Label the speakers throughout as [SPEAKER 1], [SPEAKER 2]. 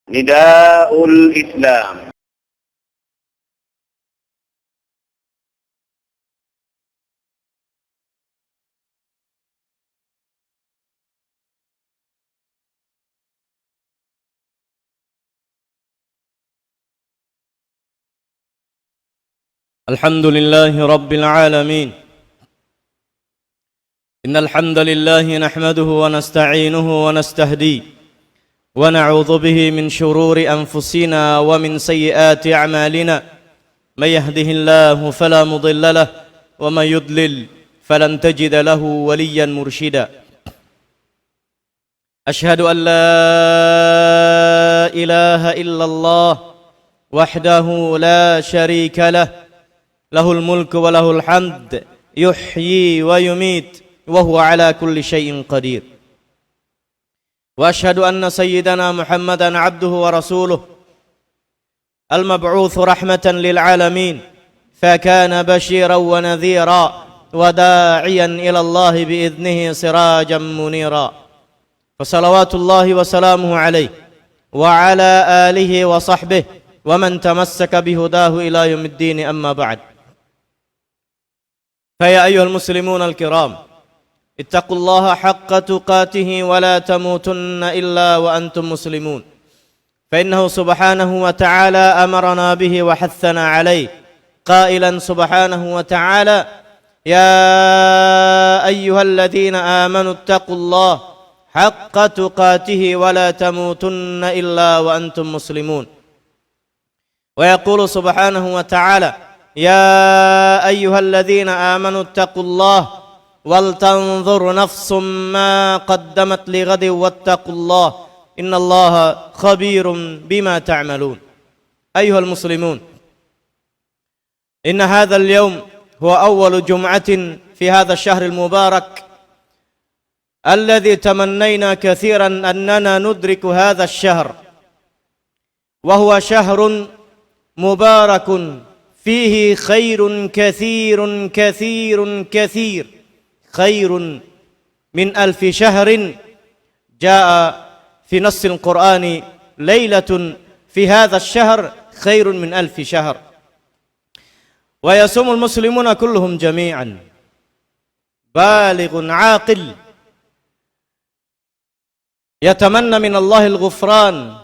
[SPEAKER 1] Nidaul Islam.
[SPEAKER 2] الحمد لله رب العالمين. إن الحمد لله نحمده ونستعينه ونستهديه ونعوذ به من شرور أنفسنا ومن سيئات أعمالنا. من يهده الله فلا مضل له ومن يضلل فلن تجد له وليا مرشدا. أشهد أن لا إله إلا الله وحده لا شريك له له الملك وله الحمد يحيي ويميت وهو على كل شيء قدير. وأشهد أن سيدنا محمدا عبده ورسوله المبعوث رحمة للعالمين، فكان بشيرا ونذيرا وداعيا إلى الله بإذنه سراجا منيرا. فصلوات الله وسلامه عليه وعلى آله وصحبه ومن تمسك بهداه إلى يوم الدين. أما بعد، فيا أيها المسلمون الكرام، اتقوا الله حق تقاته ولا تموتن إلا وأنتم مسلمون، فإنه سبحانه وتعالى أمرنا به وحثنا عليه قائلا سبحانه وتعالى: يا أيها الذين آمنوا اتقوا الله حق تقاته ولا تموتن إلا وأنتم مسلمون. ويقول سبحانه وتعالى: يا أيها الذين آمنوا اتقوا الله ولتنظر نفس ما قدمت لغد واتقوا الله إن الله خبير بما تعملون. أيها المسلمون، إن هذا اليوم هو أول جمعة في هذا الشهر المبارك الذي تمنينا كثيرا أننا ندرك هذا الشهر، وهو شهر مبارك فيه خير كثير كثير كثير، خير من 1000 شهر. جاء في نص القرآن: ليلة في هذا الشهر خير من 1000 شهر. ويصوم المسلمون كلهم جميعا، بالغ عاقل يتمنى من الله الغفران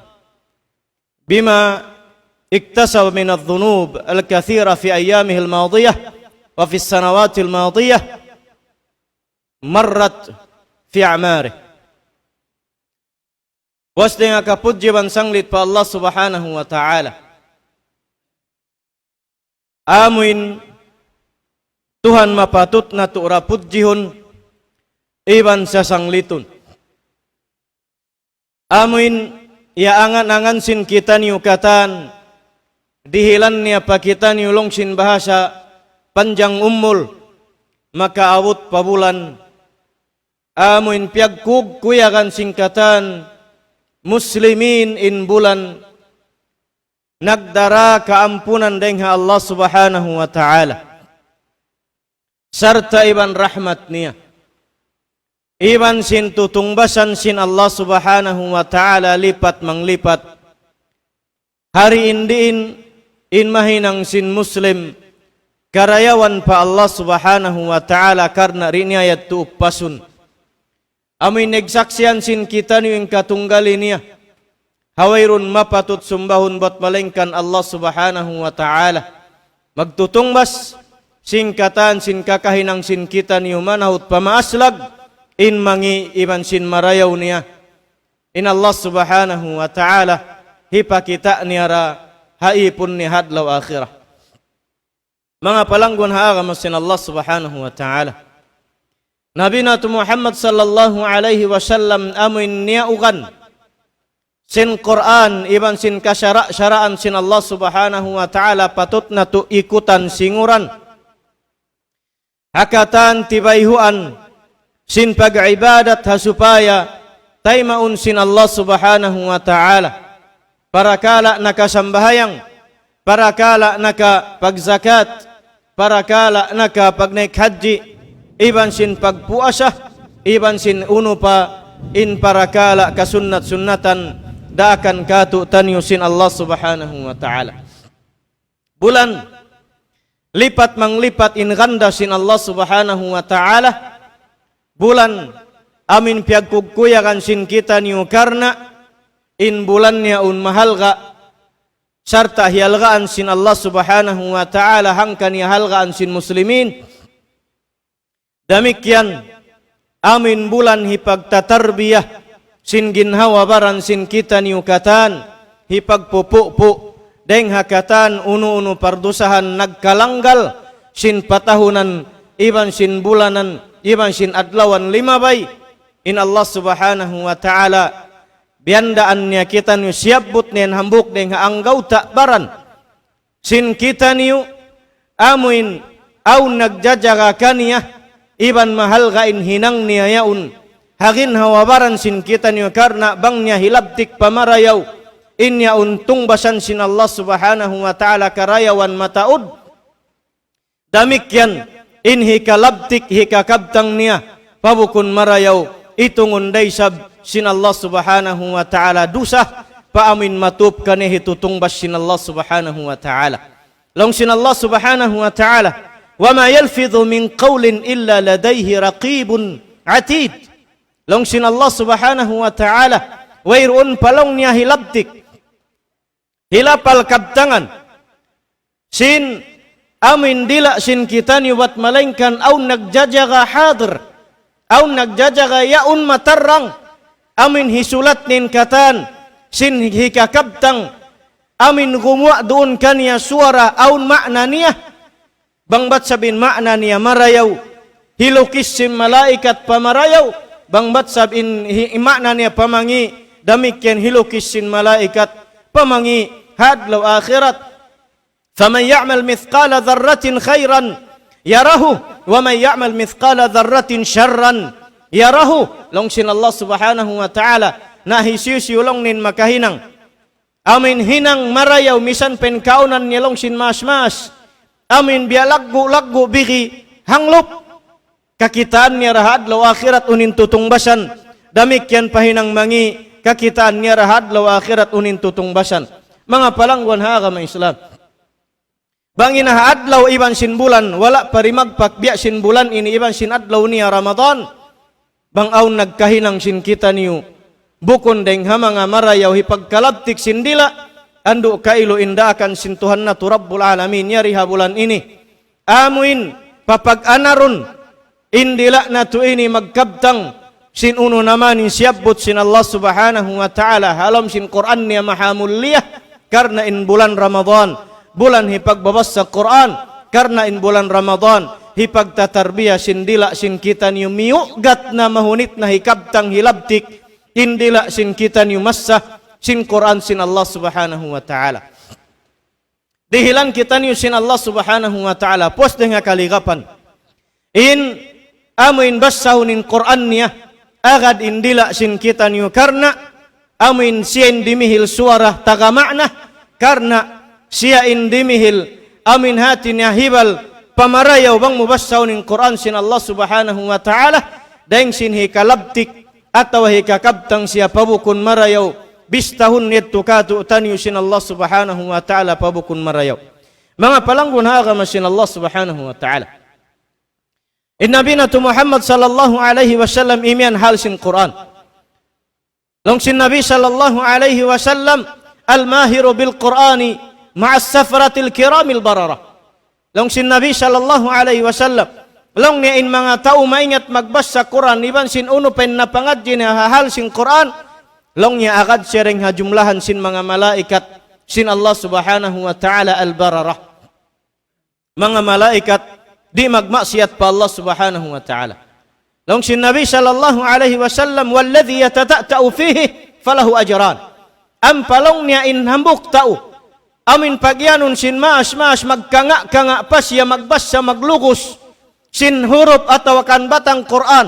[SPEAKER 2] بما اكتسب من الذنوب الكثيرة في أيامه الماضية وفي السنوات الماضية مرت في أعماره. Wasdeng kapujiban sanglit pa Allah subhanahu wa ta'ala. Amuin Tuhan mapatut na tu'ra pujihun iban sa sanglitun. Amuin ya angan-angan sin kita niukatan dihilan niya pa kita niulong sin bahasa panjang ummul maka awut pabulan. Amuin piagkug kuyakan singkatan muslimin in bulan nagdara kaampunan dengha Allah subhanahu wa ta'ala serta iban rahmat niya iban sin tutungbasan sin Allah subhanahu wa ta'ala lipat manglipat hari indiin in mahinang sin muslim karayawan pa Allah subhanahu wa ta'ala karna rinayat tu upasun. Amin negsaksian sin kita ni yung katunggali niya. Hawairun mapatut sumbahun bat malengkan Allah subhanahu wa ta'ala. Magtutungbas singkatan sin kakahinang sin kita ni manahut pamaaslag in mangi iban sin marayaw niya. In Allah subhanahu wa ta'ala hipa kita niyara haipun ni hadlaw akhirah. Mga palanggon haagam sin Allah subhanahu wa ta'ala. Nabi Natu Muhammad sallallahu alaihi wasallam amin niaukan sin Quran iban sin kasyaraan sin Allah subhanahu wa ta'ala patut na tu ikutan singuran hakatan tibayhuan sin pag-ibadat hasupaya taymaun sin Allah subhanahu wa ta'ala para kala nakasambahayang, para kala naka pagzakat, para kala naka pagnaik haji, iban sin pagpuasa, iban sin uno pa in parakala kasunnat-sunnatan da akan katu taniusin Allah subhanahu wa ta'ala. Bulan lipat manglipat in ganda sin Allah subhanahu wa ta'ala. Bulan amin piagkugkuyakan sin kita niyo karna in bulannya un mahalga sarta hialgaan sin Allah subhanahu wa ta'ala hangkan hialgaan sin muslimin. Demikian amin bulan hipagtatarbiyah sin ginhawa baran sin kita niukatan hipagpupuk deng hakatan unu-unu pardusahan nagkalanggal sin patahunan iban sin bulanan iban sin adlawan 5 bay in Allah subhanahu wa ta'ala biandaannya kita niu siapbut nen hambuk deng haanggaw tak baran sin kita niu amuin au nagjajaga kaniyah iban mahal gain hinang niya yaun hagin hawabaran sin kita niyo karna bangnya hilabtik pamarayaw inya untung basan sin Allah subhanahu wa ta'ala karayawan mataud. Demikian in hika labtik hika kabtang niya pabukun marayaw itungun daysab sin Allah subhanahu wa ta'ala dusah paamin matub kaneh itutung bas sin Allah subhanahu wa ta'ala. Long sin Allah subhanahu wa ta'ala wa ma yalfidhu min qawlin illa ladayhi raqibun atid. Long sin Allah subhanahu wa ta'ala wairun palong niya hilabtik hilapal kabtangan sin amin dila sin kita ni wat malengkan au nagjajaga hadir au nagjajaga yaun matarrang amin hisulat nin katan sin hika kabtang amin gumwa doon kanya suara aun makna niya bangbat sabin makna niya marayaw hilukis sin malaikat pamarayaw bangbat sabin makna niya pamangi demikian hilukis sin malaikat pamangi hadlaw akhirat. Faman ya'mal mithqala dzarratin khairan yarahu wa man ya'mal mithqala dzarratin syarran yarahu. Long sin Allah subhanahu wa ta'ala nahi siulong nin makahinang amin hinang marayaw misan penkaunan niya long sin mas amin bialaggu bigi hanglup kakitaan niya rahadlaw akhirat unin tutungbasan demikian pahinang mangi kakitaan niya rahadlaw akhirat unin tutungbasan. Mga palangguan haagama Islam bangin adlaw iban sin bulan wala parimagpak biya sin bulan ini iban sin adlaw niya Ramadan bang aw nagkahinang sin kita niyo bukon deng hamanga marayaw hipagkalabtik sin dila andu kailo indakan sin Tuhan na tu Rabbul Alamin yariha bulan ini amuin papag-anarun indila na tu ini magkabtang sin uno naman siabot sin Allah subhanahu wa ta'ala halam sin Quran niya mahamuliyah karena in bulan Ramadan bulan hipagbabas sa Quran karena in bulan Ramadan hipagtatarbiyah sin dila sin kita niyo miugat na mahunit na hikabtang hilabtik indila sin kita niyo massa sin Quran sin Allah subhanahu wa ta'ala dihilan kita niyo sin Allah subhanahu wa ta'ala pos dengan kaligapan in amuin basahunin Quran niya agad indila sin kita niyo karena amin siya indimihil suara taga makna karena siya indimihil amin hati niya hibal pamarayaw bang mubasaw ning Quran sin Allah subhanahu wa ta'ala dahing sin hikalabtik atau hikakabtang siya pabukun marayaw bistahun nito katu tanyo sin Allah subhanahu wa ta'ala pabukun marayaw. Mga palanggun haagama sin Allah subhanahu wa ta'ala Nabi na Muhammad sallallahu alaihi wasallam imian hal sin Quran. Long sin Nabi sallallahu alaihi wasallam al-mahiru bil Qur'ani ma'as safaratil kiramil barara. Long sin Nabi sallallahu alaihi wasallam long niya in mga tao maingat magbasa Quran iban sin uno pen napangadji na hahal sin Quran long niya agad sering hajumlahan sin mga malaikat sin Allah subhanahu wa ta'ala al-barara. Mga malaikat di magmaksiyat pa Allah subhanahu wa ta'ala. Long sin Nabi sallallahu alaihi wasallam walladhi yatata'ta'u fihi falahu ajran. Ang palong niya inhambuk tao. Amin pagyanun sin maas magkanga-kanga pa siya magbasa maglugos sin huruf atau kan batang Quran.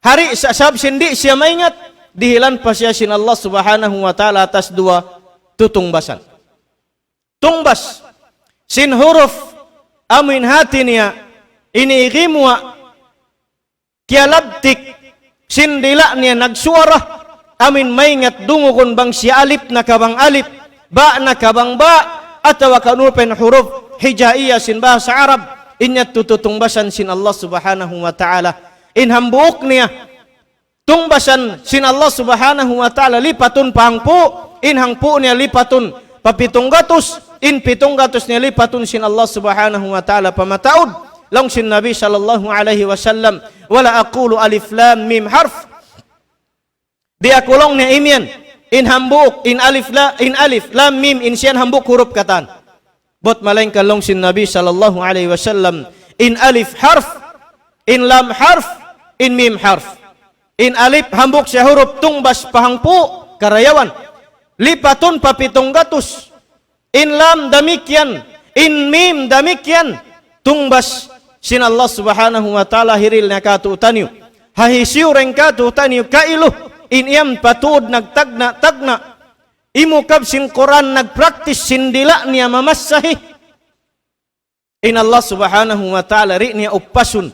[SPEAKER 2] Hari sab sindi siya maingat dihilan pa siya sin Allah subhanahu wa ta'ala atas 2 tutungbasan. Tungbas sin huruf amin hati niya iniigimwa kialabtik sindila niya nagsuara amin maingat dungugon bang si alif na kabang alif, ba na kabang ba, atau kanupen huruf hijaiyah sin bahasa Arab, inyat tututungbasan sin Allah subhanahu wa ta'ala. Inhambuuk niya, tungbasan sin Allah subhanahu wa ta'ala, lipatun pahangpu, inhangpu niya lipatun papitunggatus, in pitunggatus niya lipatun sin Allah subhanahu wa ta'ala pamataud. Long sin Nabi sallallahu alaihi wasallam, wala aqulu alif lam mim harf. Dia kulong niya imian, in hambuk, in alif lam mim, in siyan hambuk huruf katan. Bot malaingkan long sin Nabi sallallahu alaihi wasallam, in alif harf, in lam harf, in mim harf. In alif hambuk siya huruf tungbas pahangpu karayawan, lipatun papitunggatus. In lam damikyan, in mim damikyan, tungbas sin Allah subhanahu wa ta'ala hiril na katuutaniyo. Hahisiyo rin katuutaniyo kailuh. In iyam patud nagtagna, imukab sin Quran nagpraktis sin dila niya mamasahi. In Allah subhanahu wa ta'ala ri niya upasun.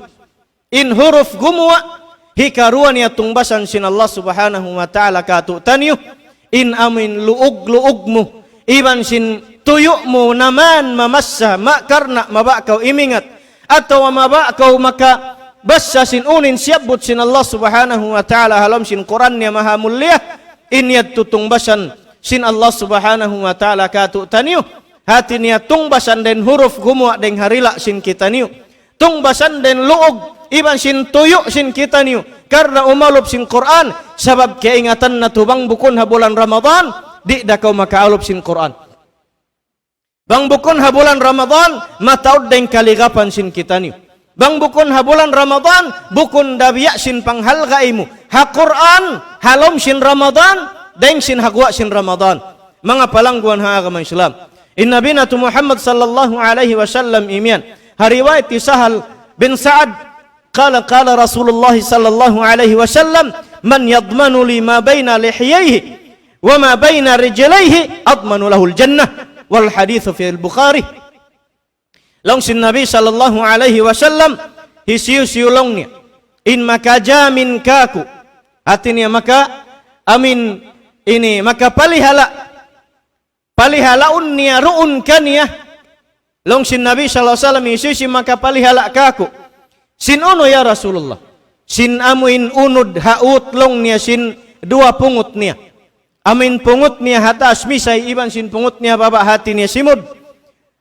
[SPEAKER 2] In huruf gumuwa, hikaruan niya tungbasan sin Allah subhanahu wa ta'ala katuutaniyo. In amin luug mo, iban sin tuyo mo naman mamasa, karna mabakaw imingat, atau mabakaw maka basa sin unin siyabut sin Allah subhanahu wa ta'ala halam sin Quran niya maha mulia, inyat tutungbasan sin Allah subhanahu wa ta'ala katuutaniyo. Hati niya tungbasan den huruf gumuwa den harila sin kita niyo, tungbasan den luog, iban sin tuyo sin kita niyo, karena umalup sin Quran, sabab keingatan na tubang bukun ha bulan Ramadan, di dakaw makaalup sin Quran. Bang bukun ha bulan Ramadan, mataud den kaligapan sin kita niyo. Bang bukun ha bulan Ramadan, bukun dabiya sin panghalgaimu. Ha Quran, halom sin Ramadan, den sin hagwa sin Ramadan. Mga palangguan ha agama Islam. Inna binatu Muhammad sallallahu alaihi wasallam imian. Hariwayat Sahal bin Sa'ad, qala Rasulullah sallallahu alaihi wasallam, man yadmanu li ma baina lihiyaihi wa ma baina rijlaihi admanu lahul jannah. Wal hadithu fi al-Bukhari. Long sin Nabi sallallahu alaihi wasallam hisiu long niya, in maka jamin kaku, artinya maka amin ini maka palihalaun niya ruun kaniya. Long sin Nabi sallallahu alaihi wasallam hisiu maka palihala kaku, sin uno ya Rasulullah, sin amuin unud haut long niya sin dua pungut niya. Amin pungut niya hatas misay, iban sin pungut niya baba hati niya simud.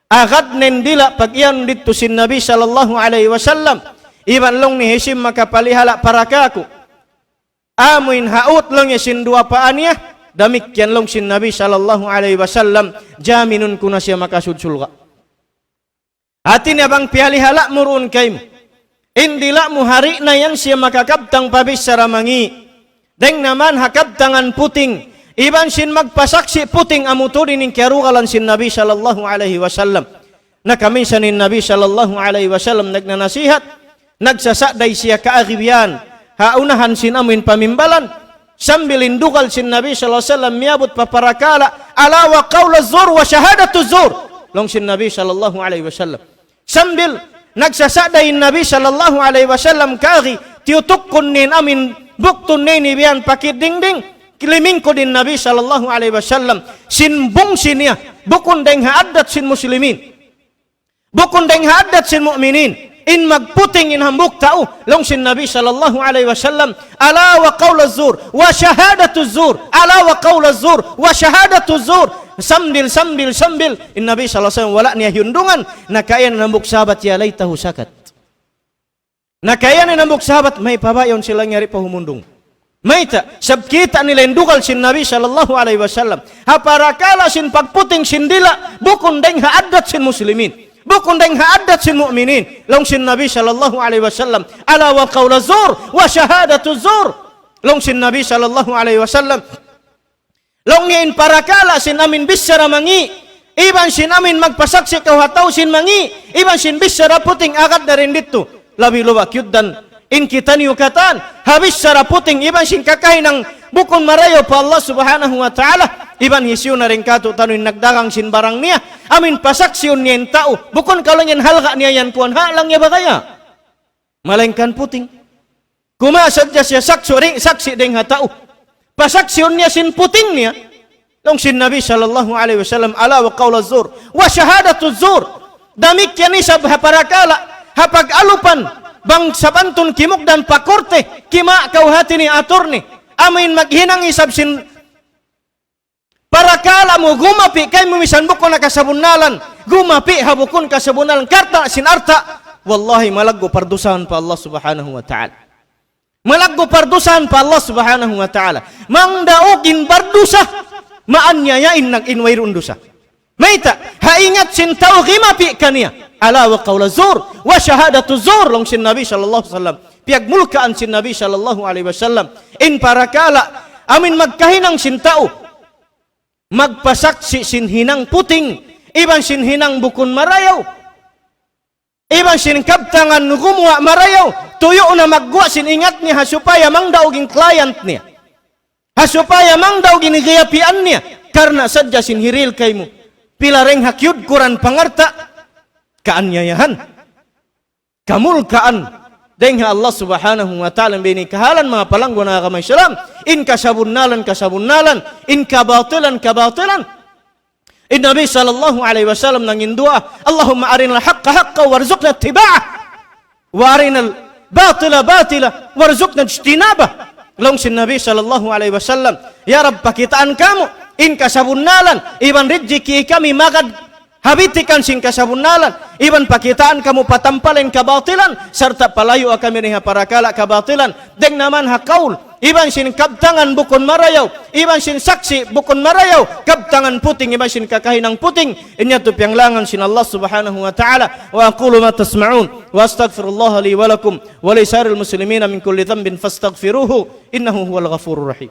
[SPEAKER 2] Agad nendila pag iyan dito sin Nabi sallallahu alaihi wasallam, iban long ni hisim makapalihala para kaku. Amin haut long niya sin dua paan niya, damikyan long sin Nabi sallallahu alaihi wasallam, jaminun kuna siya makasudsulga. Hati niya bang pialihala murun kaim, indila mu hari na yan siya makakabtang pabis saramangi, deng naman hakabtangan puting, iban sin magpasaksi puting amuturin ng kiarugalan sin Nabi sallallahu alaihi wasallam. Nakaminsan ni Nabi sallallahu alaihi wasallam nagnanasihat, nagsasaday siya kaagibyan, haunahan sin amin pamimbalan, sambil indugal sin Nabi sallallahu alaihi wasallam miabot paparakala, ala wa qawla zur wa syahadatu zur. Long sin Nabi sallallahu alaihi wasallam. Sambil nagsasaday Nabi sallallahu alaihi wasallam kaagi, tiutukun nin amin buktun nini biyan pakit dingding, kiliming ko din Nabi sallallahu alaihi wasallam sin bungsi niya bukun deng haadat sin muslimin, bukun deng haadat sin mu'minin, in magputing in hambuk tao long sin Nabi sallallahu alaihi wasallam, ala wa qawla zur wa syahadatu zur, ala wa qawla zur wa syahadatu zur, sambil in Nabi sallallahu alaihi wasallam wala niya hiundungan, nakayan hambuk sahabat ya laitahu sakat, nakayan hambuk sahabat may pabayon sila nyari pahumundung. Maita, sabkita nila indugal sin Nabi sallallahu alaihi wasallam. Haparakala sin pagputing sin dila, bukun deng haadat sin muslimin, bukun deng haadat sin mu'minin. Long sin Nabi sallallahu alaihi wasallam, ala wa qawla zur wa syahadatu zur. Long sin Nabi sallallahu alaihi wasallam, long in parakala sin amin bisara mangi, iban sin amin magpasaksi kau hatau sin mangi, iban sin bisara puting agad darin dito. Labi lubak yuddan in kita niukatan habis secara puting iban sin kakay ng bukon marayo pa Allah subhanahu wa ta'ala, iban hisyo na rin kato tanuin nagdagang sin barang niya, amin pasaksyon niya yung tao, bukon kalang yan halga niya yan kuwan, halang niya ba kaya? Malengkan puting. Kumasad niya siya saksi deng hatao, pasaksiun niya sin puting niya. Long sin Nabi sallallahu alaihi wasallam ala wa qaul az-zur wa syahadatu az-zur. Damik yan isab haparakala hapag alupan bang sabantun kimuk dan pakorte kima kau hati ni atur ni amin maghinang isab sin parakala mo gumapi kay mumisan bukon na kasabunalan gumapi habukon kasabunalan karta sin arta wallahi malaggo pardusahan pa Allah subhanahu wa ta'ala. Malaggo pardusahan pa Allah subhanahu wa ta'ala. Mangdaugin pardusa maanyayain nag-inwairun dusa. Maita, haingat sin tao gimapi kaniya. Ala wa qawla zur, wa syahadatu zur. Long sin Nabi sallallahu alaihi wasallam. Piagmulkaan sin Nabi sallallahu alaihi wasallam. In parakala, amin magkahinang sin tao. Magpasaksi sin hinang puting. Iban sin hinang bukun marayaw. Iban sin kabtangan gumuwa marayaw. Tuyo na magguwa sin ingat niya supaya mangdauging client niya. Supaya mang daw ginigayapian niya karena sadya sinhiril kay mo pilareng hakyud kuran pangarta kaanyayahan kamulkaan dengha Allah subhanahu wa ta'ala bini kahalan mga palanggo na kamay salam in kasabunnalan in kabatilan in Nabi sallallahu alaihi wasallam nangin dua Allahumma arinal haqqa haqqa warzuqna ittiba'ah wa arinal batila batila warzuqna ijtinabah. Long sin Nabi sallallahu alaihi wasallam, ya Rabb pakitaan kamu in kasabunalan iban rizki kami magad habitikan sin kasabunalan iban pakitaan kamu patampalin kabatilan serta palayu kami niha parakala kabatilan deng naman hakaul iban sin kabtangan bukon marayaw iban sin saksi bukon marayaw kabtangan puting iban sin kakahinang puting inya tu pianglangan sin Allah subhanahu wa ta'ala wa aqulu ma tasma'un wa astaghfirullah li wa lakum wa li saril muslimina min kulli dhanbin fastaghfiruhu innahu huwal ghafurur rahim.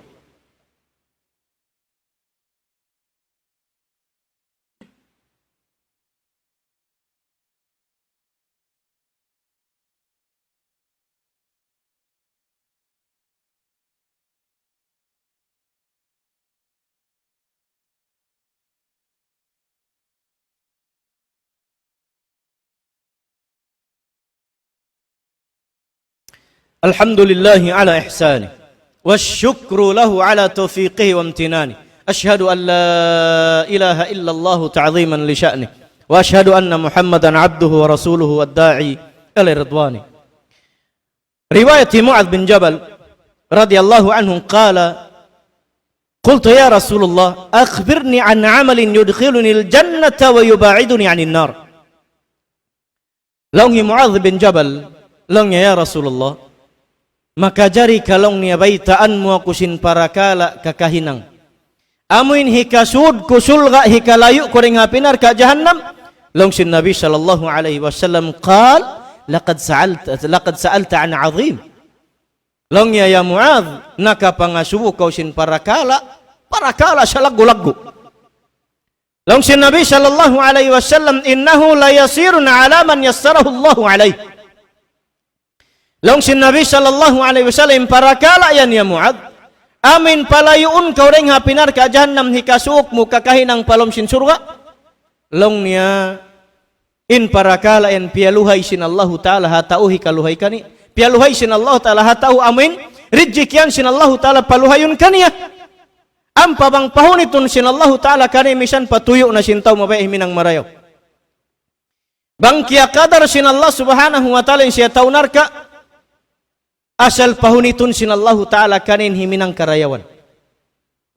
[SPEAKER 2] Alhamdulillahi ala ihsani wasyukru lahu ala taufiqihi wa amtinani ashhadu an la ilaha illallah ta'ziman li sya'ni wa ashhadu anna muhammadan abduhu wa rasuluhu ad-da'i ila ridwani. Riwayat Mu'adz bin Jabal radhiyallahu anhu qala qultu ya Rasulullah akhbirni an 'amalin yudkhiluni al-jannata wa yuba'iduni 'anil nar. Laungi Mu'adz bin Jabal laungnya ya Rasulullah maka jari kalong niya baitaan mo ako sin parakala kakahinang amuin hikasud kusulga hikalayu ko ring hapinar ka jahannam long sin Nabi sallallahu alaihi wasallam qal laqad sa'alta an azim long ya Mu'adz nakapangasubo kau sin parakala sa lagu-lagu long sin Nabi sallallahu alaihi wasallam innahu la yasirun ala man yassarahu Allah alaihi. Long sin Nabi sallallahu alaihi wasallam parakala yan ya Mu'adz amin palayuun kau ring hapinar ka jahannam hikasuk mo kakahinang palom sin surga long niya in parakala yan pialuhay sin Allah ta'ala hatau hikaluhay kani pialuhay sin Allah ta'ala hatau amin rijikyan sin Allah ta'ala paluhayun kaniya am pabang pahunitun sin Allah ta'ala kani misan patuyo na sin tao mabay minang marayaw bang kia kadar sin Allah subhanahu wa ta'ala siya tau narka asal pahunitun sin Allah ta'ala kanin himinang karayawan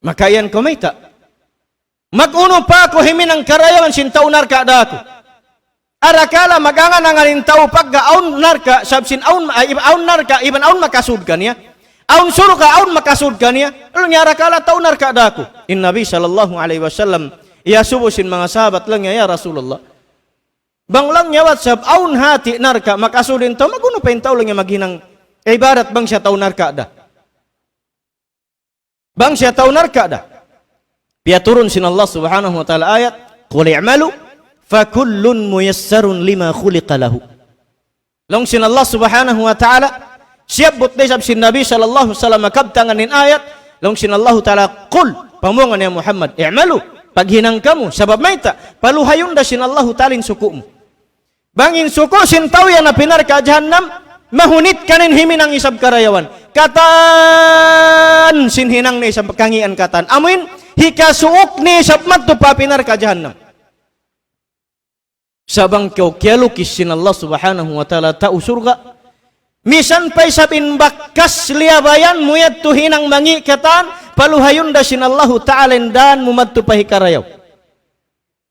[SPEAKER 2] maka yan kumaita maguno pa ako himinang karayawan sin tau narka da ako arakala magangan nanganin tau pagga aun narka sabsin aun narka iban aun makasud kaniya aun surga aun makasud kaniya lo nya arakala tau narka da ako in Nabi sallallahu alaihi wasallam iya subusin mga sahabat lang ya Rasulullah bang lang nyawat sab aun hati narka makasudin tau maguno pa yung tau lang maghinang ibarat bang siya tau narka da bang siya tau narka da piya turun sin Allah subhanahu wa ta'ala ayat qul i'malu fa kullun muyassarun lima khuliqa lahu long sin Allah subhanahu wa ta'ala siap but desab sin Nabi sallallahu alaihi wasallam kabtanganin ayat long sin Allah ta'ala qul pamungan ya Muhammad i'malu paghinang kamu sabab maita paluhayun da sin Allah ta'ala sukumu bangin suku sin tau yan na pinar ka jahannam mahunit kanin himinang isab karayawan katan sinhinang ni sa kangian katan amin hikasuok ni sa madto papinar ka jahannam sabang kau kisin Allah subhanahu wa ta'ala tau surga misan pay sabin bakas liabayan muyat tuhinang mangi katan paluhayon da sin Allah ta'ala dan mumadto pahikarayaw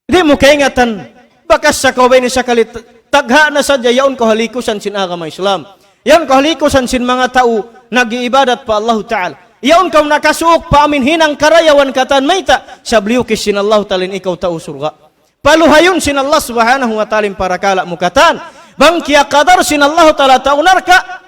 [SPEAKER 2] di mo kaingatan bakas sa kaway ni sakalit tagha na sadya yaon kahalikusan sin agama Islam yaon kahalikusan sin mga tao nag-iibadat pa Allah ta'ala yaon kau nakasuok pa amin hinang karayawan katan mayta sabliw kisin Allah ta'ala ikaw tao surga paluhayon sin Allah subhanahu wa ta'ala para kala mukatan bang kia kadar sin Allah ta'ala taunar ka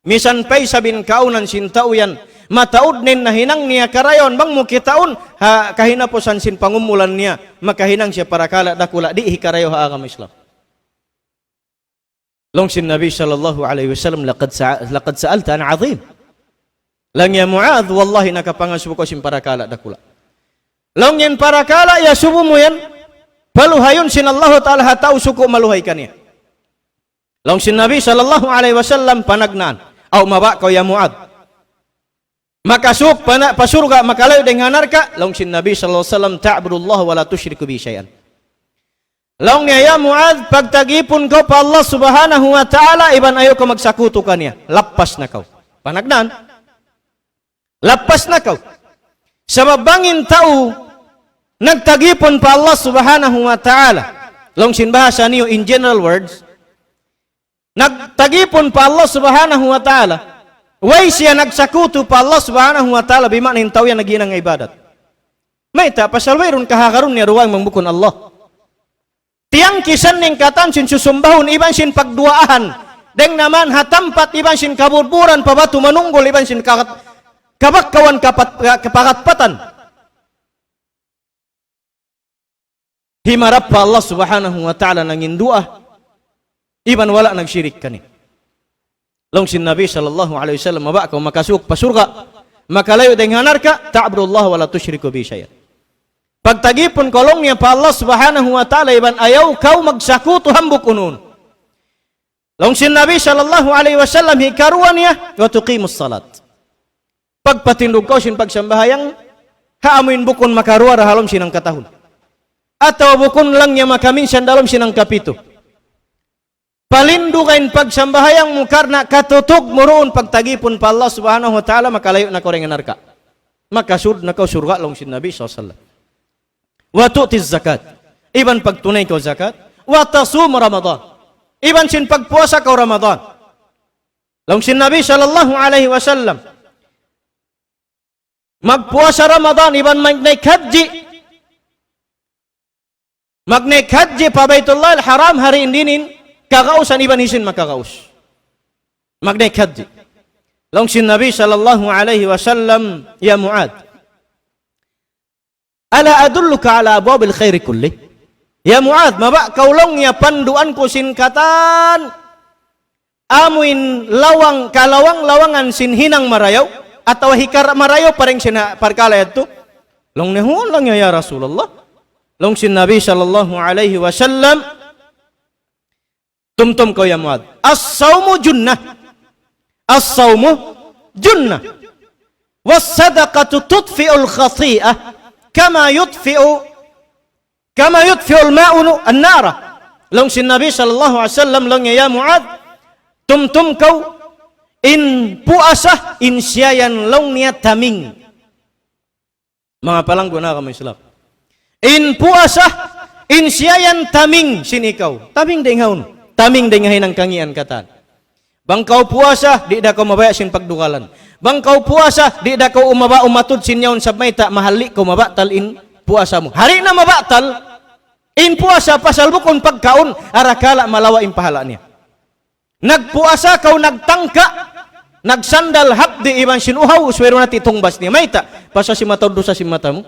[SPEAKER 2] misan pay sabin kaunan sin tao yan mataud nin na hinang niya karayon bang mukitaon ha kahinaposan sin pangumulan niya makahinang siya para kala dakula di hikarayo ha agama Islam long sin Nabi sallallahu alaihi wasallam laqad sa'alta an azim lang ya Muadh wallahi nakapangasubo ko sin para kala dakula long yan para kala ya subo mo yan paluhayon sin Allah ta'ala hatau suku maluhay kaniya long sin Nabi sallallahu alaihi wasallam panagnan aw maba ko ya Muadh makasuk pasurga makalayo dengan ka long sin Nabi sallallahu alaihi wasallam ta'budullah wa la tusyriku bi syai'an long ya Muadh pagtagipon ko pa Allah subhanahu wa ta'ala iban ayo ko magsakuto kaniya lapas na kau panagnan lapas na kau sabab bangin tao nagtagipon pa Allah subhanahu wa ta'ala long sin bahasa niyo in general words nagtagipon pa Allah subhanahu wa ta'ala way siya nagsakuto pa Allah subhanahu wa ta'ala bimakna hintaw yan naginang ibadat may ta pasalwayron kahakaron niya ruwang mangbukon Allah tiyang kisan ning katan sin susumbahon iban sin pagduaan deng naman hatampat iban sin kaburburan pabatu manunggol iban sin kabakkawan kapakatpatan himarap pa Allah subhanahu wa ta'ala nangin dua iban wala nagsyirik kani long sin Nabi sallallahu alaihi wasallam maba ka makasuk pasurga makalayo dengan ka ta'budullah wa la tusyriku bi syai'an pagtagipon kolong niya pa Allah subhanahu wa ta'ala iban ayaw kau magsakuto hambuk unun long sin Nabi sallallahu alaihi wasallam hikaruan niya wa tuqimus salat pagpatindog ko sin pagsambahayang haamuin bukon makaruwa rahalom sinang katahon atau bukon lang niya makaminsan dalom sinang kapito palindukain pagsambahayang mo karna katutog mo roon pagtagipon pa Allah subhanahu wa ta'ala makalayo na korenganar ka makasud na kau surga long sin Nabi sallallahu wa tu'tiz zakat iban pagtunay ko zakat wa tasum Ramadan iban sin pagpuasa ko Ramadan long sin Nabi sallallahu alaihi wasallam magpuasa Ramadan iban magnaik haji pa Baitullah al-Haram hari indinin kakausan iban hisin makakaus magnaik haji long sin Nabi sallallahu alaihi wasallam ya Mu'ad ala adulluka ala abwabil khairi kulli ya Mu'ad maba kaulong ya panduan ko sin katan amuin lawang lawangan sin hinang marayaw atau hikar marayaw pareng sina parkalayat to long nehon lang ya Rasulullah long sin Nabi sallallahu alaihi wasallam tumtum ko ya Mu'ad as-sawmu junnah was-sadaqatu tudfi'ul khati'ah kama yudfi'u al-ma'u an-nara long sin Nabi sallallahu alaihi wasallam long ya Mu'ad tumtum kau in puasa in siyayan long niya taming mga palanggo na kami Islam in puasa in siyayan taming sin ikaw taming dengahin ang kangian katan bang kau puasa di da kau mabaya sin pagdukalan bang kau puasa di da kau umaba umatud sin yaon sabmay ta mahali kau mabatal in puasa mo hari na mabatal in puasa pasal bukon pagkaon arakala malawa in pahala niya nagpuasa kau nagtangka nagsandal hapdi iban sin uhaw uswero na titungbas niya may ta pasa si mataud dosa sin mata mo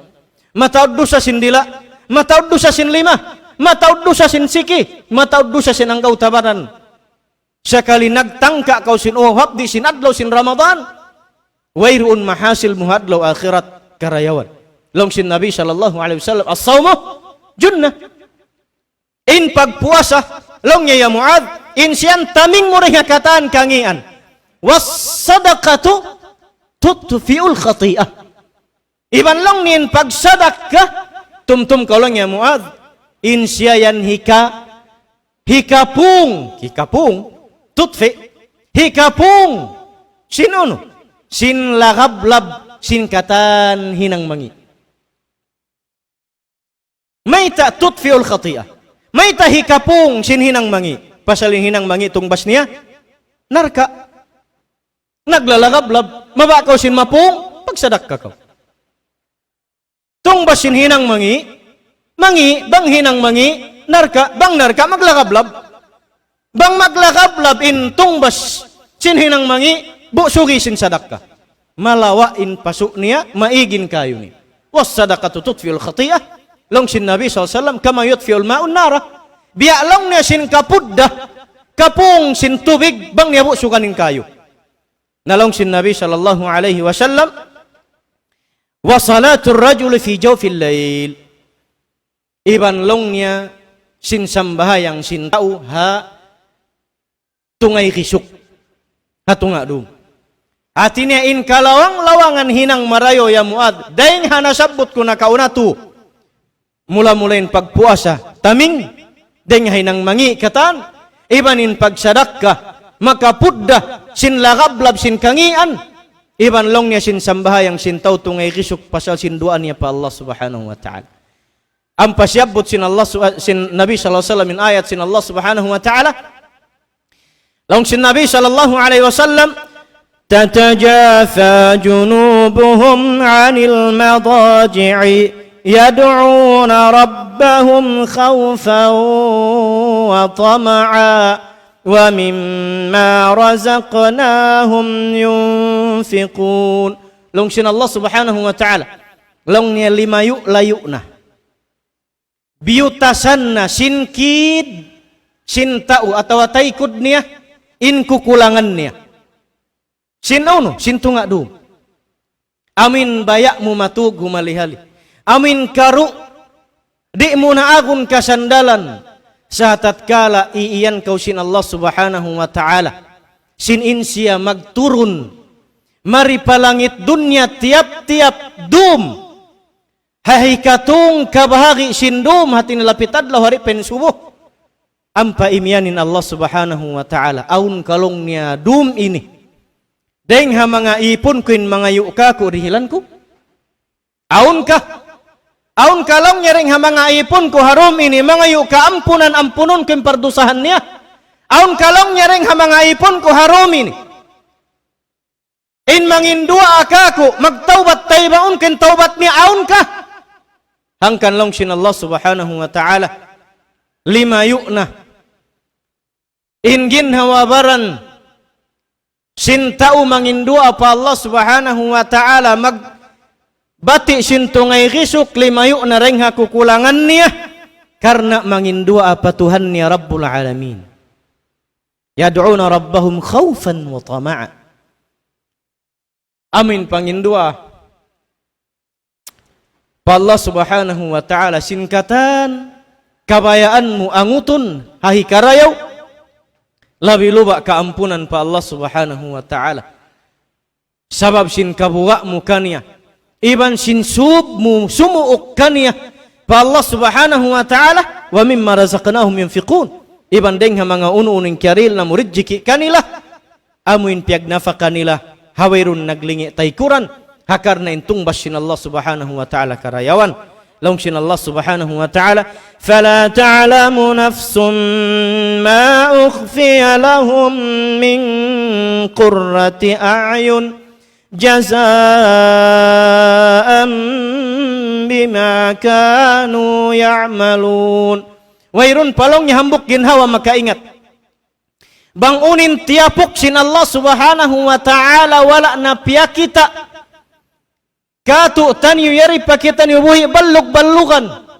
[SPEAKER 2] mataud dosa sin dila mataud dosa sin lima mataud dosa sin siki mataud dosa sin anggaw tabaran sakali nagtangka kau sin uhaw hapdi sin adlaw sin Ramadan wayruun mahasil muhadlaw akhirat karayawan long sin Nabi sallallahu alaihi wasallam as-sawmu junnah in pagpuasa long ya Mu'ad in siyan taming mo rin kataan kangian Was sadaqatu tutfi'ul khati'ah. Iban long nin pagsadaka tumtum kolong ya Muadz insyayan hikapung tutfi hikapung sinun sin lagablab sin katan hinang mangi maita tutfi'ul khati'ah maita hikapung sin hinang mangi pasal hinang mangi tungbas niya narka naglalagablab mabakaw sin mapung pagsadaka ka tungbas sin hinang mangi bang hinang mangi narka maglagablab bang maglagablab in tungbas sin hinang mangi bu sugi sin sadaka malawa in pasuk niya maigin kayo ni was sadaqatu tutfi'ul khati'ah long sin Nabi SAW kama yutfi'ul ma'un nara biya long niya sin kapudda kapung sin tubig bang niya bu sukanin kayo nalong sin Nabi sallallahu alaihi wasallam wa salatul rajul fi jawfil lail iban long niya sin sambahayang sin tau ha tungay kisuk ha tungadu atinya in kalawang lawangan hinang marayo ya Muadz daing hanasabot ko na kaunatu mula-mulain pagpuasa taming daing hinang mangi katan ibanin pagsadakka makapudda sin lagablab sin kangian iban long niya sin sambahayang sin tau tungay kisuk pasal sin duaan niya pa Allah subhanahu wa ta'ala ang pasyabot sin Nabi sallallahu alaihi wasallam min ayat sin Allah subhanahu wa ta'ala long sin Nabi sallallahu alaihi wasallam tatajafa junubuhum 'anil madaji'i yad'una rabbahum khawfan wa tama'a wa mimma razaqnahum yunfiqun long sin Allah subhanahu wa ta'ala long niya limayu layuna biyutasanna sinkid sintau atau taikud niya in kukulangan niya sinauno sintunga du amin bayak mu matugu malihali amin karu di muna agun kasandalan sa tatkala iiyan kau sin Allah subhanahu wa ta'ala sin insya magturun mari palangit dunya tiap-tiap dum hahikatung kabahagi sindum hati nilapitad lah hari pensubuh ampa imyanin Allah subhanahu wa ta'ala aun kalong niya dum ini deng ha mga ipon kuin mga yuka ko rihilanku aun kalong niya ring ha mga ipon ko harum ini mga yuka ampunon kuin pardusahan niya aun kalong niya ring ha mga ipon ko harum ini in mangindua akaku magtaubat taybaun kuin taubat niya aun ka hangkan long sin Allah subhanahu wa ta'ala lima yu'na ingin hawabaran sintau mangindua pa Allah subhanahu wa ta'ala magbati sintungay kisuk lima yu'na rengha kukulangan niya karena mangindua apa Tuhan niya Rabbul Alamin yad'una rabbahum khawfan wa tama'a amin pangindua Allah subhanahu wa ta'ala singkatan kabayaanmu angutun hahi karayaw labi luba keampunan pa Allah subhanahu wa ta'ala sabab sin kabuwakmu kanya iban sin submu sumuuk kanya pa Allah subhanahu wa ta'ala wa mimma razaqnahum yunfiqun iban dengha mga ununing kyaril na muridjiki kanila amuin piagnafa kanila hawairun naglingi taykuran hakarna intung basin Allah subhanahu wa ta'ala karayawan longsin Allah subhanahu wa ta'ala fala ta'lamu nafsum ma ukhfiya lahum min qurrati a'yun jazaan bima kanu ya'malun wairun palong hambuk ginhawa maka ingat bangunin tiapuk sin Allah subhanahu wa ta'ala wala na piyakita katu tan yari pakitan yubuhi balluk-ballukan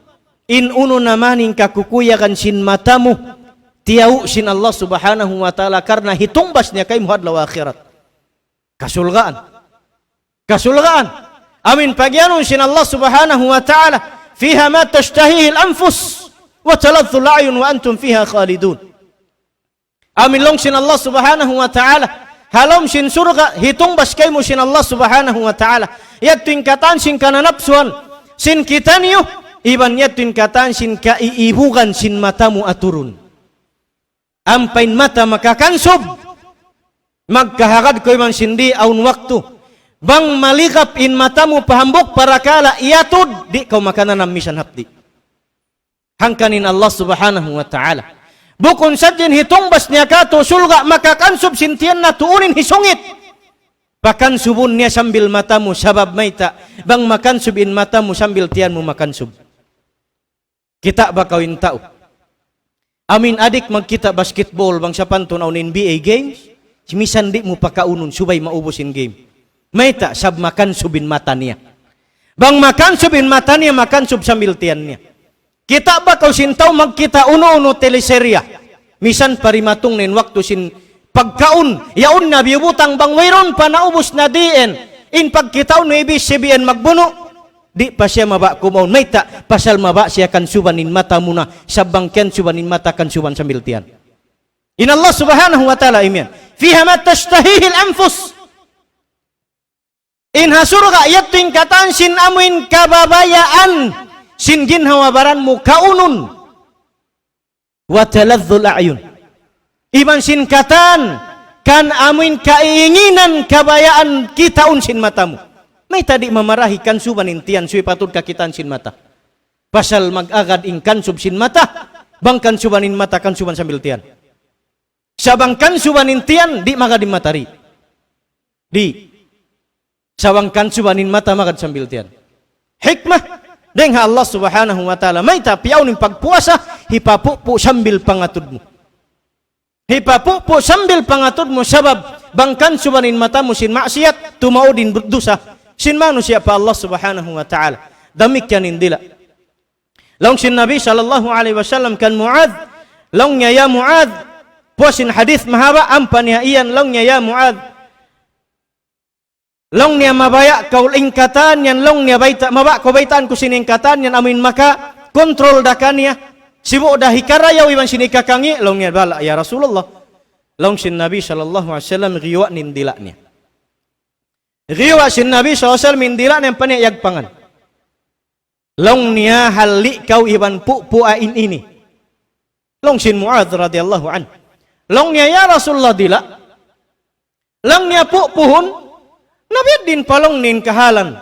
[SPEAKER 2] in unu namaning kakukuyakan sin matamu tiau sin Allah subhanahu wa ta'ala karena hitung basnya kay muhadlaw akhirat kasulgaan amin pagyanun sin Allah subhanahu wa ta'ala fiha ma tashtahihi al-anfus wa taladhu al-a'yun wa antum fiha khalidun amin long sin Allah subhanahu wa ta'ala halom sin surga hitung bas kay mo sin Allah subhanahu wa ta'ala. Yat tingkatan sin kananapsuan sin kita niyo iban yat tingkatan sin kaiibugan sin matamu aturun. Ampain mata makakansob magkahagad ko man sindi aun waktu bang malikap in matamu pahambok para kala iyatud di kau makanan misan hapdi hangkanin Allah subhanahu wa ta'ala bukun sadin hitong bas niya kato sulga makakansub sintian na tuunin hisungit pakansubun niya sambil matamu sabab maita bang makansubin matamu sambil tiyan mo makansub kita bakawin tao amin adik magkita basketball bang sa pantunaw ng NBA games misan di mo pakaunon subay maubusin game maita sab makan subin mata niya bang makan subin mata niya makan sub sambil tiyan niya kita ba kau sintaw magkita uno-uno teleserya misan parimatong nin waktu sin pagkaun yaon na bibutang bang mayroon pa naubos na diin in pagkitaw no ibig sabihin magbuno di pa siya maba kumaun maita pasal maba siya kan subanin mata muna sabang ken subanin mata kan suban sambil tiyan in Allah subhanahu wa ta'ala iman fiha ma tashtahihi al-anfus in hasurga yating katan sin amuin kababayaan sin ginhawabaran mo kaunun wa taladzul a'yun iban sin katan kan amuin kaiinginan kabayaan kitaun sin matamu may tadi mamarahi kan subanin tiyan suy patud kakitaan sin mata pasal mag-agad in kan sub sin mata bang kan subanin mata kan suban sambil tiyan sabangkan subanin tiyan di maka di matari di sabangkan subanin mata maka sambil tiyan hikmah dengan Allah subhanahu wa ta'ala may tapiaw ng pagpuasa hipapupo sambil pangatudmo hipapupo sambil pangatudmo sabab bangkan subanin mata mo sin maksiat tumao din berdosa sin manusia pa Allah subhanahu wa ta'ala damik yan indila long sin Nabi sallallahu alaihi wasallam kan Mu'adh long niya ya Mu'adh puasin hadis mahaba ampan ya iyan long niya ya Mu'adh long niya mabaya kau ingkatan yan long niya baita maba ko baitaan ko siningkatan yan amin maka kontrol dakanya sibu dah hikarayaw iban sinikakangi long niya bala ya Rasulullah long sin Nabi sallallahu alaihi wasallam riwa nindila niya riwa sin Nabi sallallahu alaihi wasallam nindila niya paniyag pangan long niya hali kau iban puain ini long sin Mu'adh radhiyallahu anhu long niya ya Rasulullah dila lang niya puhun nabiad din palong nin kahalan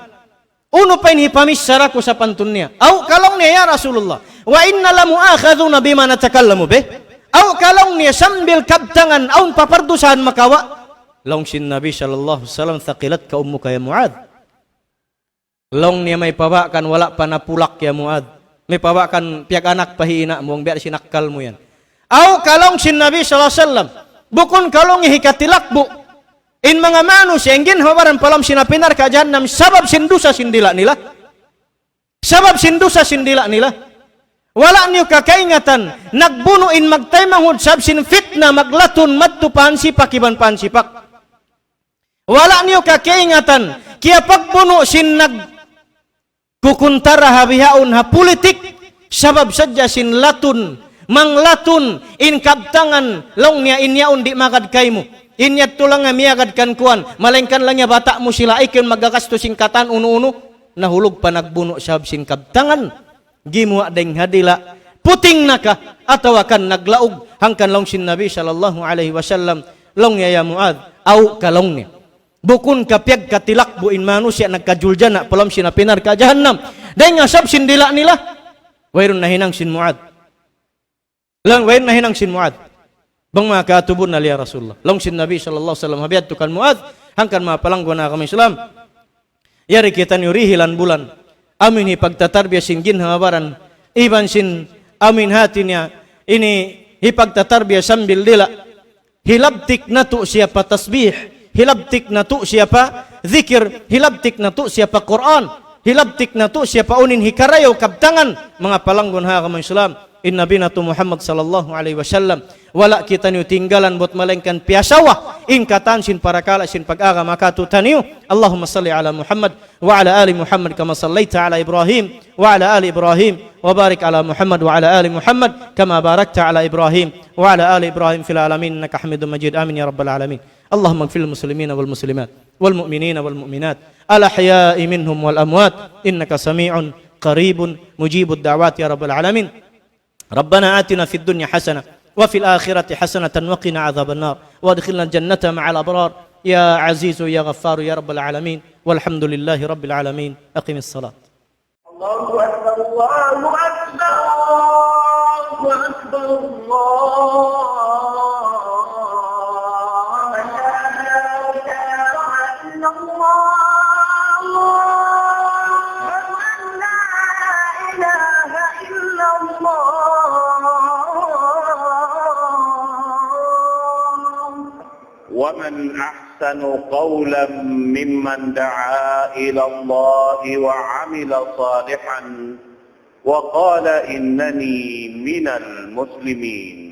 [SPEAKER 2] uno pa inipamis sarako sa pantun niya aw kalong niya ya Rasulullah wa inna la mu'akhaduna bima natakallamu bih aw kalong niya sambil kabtangan aw papardusahan makawa long sin Nabi sallallahu alaihi wasallam thaqilat ka ummuka ya Mu'adh long niya may pabakan wala pa napulak ya Mu'adh may pabakan piag anak pahina mo ang biar sinakal mo yan aw kalong sin Nabi sallallahu alaihi wasallam bukun kalong hikatilakbu in mga manusia yang ginhawaran palam sinapinar ka jahannam sabab sindusa sindila nila sabab sindusa sindila nila wala niyo kakaingatan nagbuno in magtaymangud sab sin fitna maglatun mattu pansipak iban pansipak wala niyo kakaingatan kaya pagbuno sin kukuntara habihaun ha politik sabab sadya sin latun manglatun in kabtangan long niya inyaun di magad kaymo inyat tulang nga miyagad kan kuan malengkan lang niya bata mo sila ikin magagasto singkatan uno-uno nahulog pa nagbuno sab sin kabtangan gimuwa deng hadila puting naka ataw kan naglaog hangkan long sin Nabi sallallahu alaihi wasallam long niya ya Mu'adh aw kalong niya bukun kapyag katilak buin manusia nagkajuljana palam sinapinar ka jahannam deng nga sab sindila nila wayron nahinang sin Mu'adh lang wain nahinang sin Mu'adh bang mga katubon na liya Rasulullah long sin Nabi sallallahu alaihi wasallam habiyad tukan Mu'adh hangkan mapalanggo na kami Islam yari kita nyurihilan bulan amin hipagtatarbiya sin ginhawaran iban sin amin hati niya ini hipagtatarbiya sambil dila hilabtik na tu siapa tasbih hilabtik na tu siapa zikir hilabtik na tu siapa Quran hilabtik na tu siapa unin hikarayaw kabtangan mga palanggon ha kami Islam inna binatu Muhammad sallallahu alaihi wasallam wala kita niyo tinggalan buat malengkan piasawa ingkatan sin parakala sin pag-aga makatu taniyo Allahumma salli ala Muhammad wa ala ali Muhammad kama sallaita ala Ibrahim wa ala ali Ibrahim wa barik ala Muhammad wa ala ali Muhammad kama barakta ala Ibrahim wa ala ali Ibrahim fil alamin innaka Hamidum Majid amin ya rabbal alamin اللهم اغفر للمسلمين والمسلمات والمؤمنين والمؤمنات الأحياء منهم والأموات إنك سميع قريب مجيب الدعوات يا رب العالمين. ربنا آتنا في الدنيا حسنة وفي الآخرة حسنة وقنا عذاب النار وادخلنا الجنة مع الأبرار يا عزيز يا غفار يا رب العالمين والحمد لله رب العالمين. أقم الصلاة.
[SPEAKER 1] الله أكبر الله أكبر الله أكبر الله لا إله إلا الله لا إله إلا الله. ومن أحسن قولا ممن دعا إلى الله وعمل صالحا وقال إنني من المسلمين.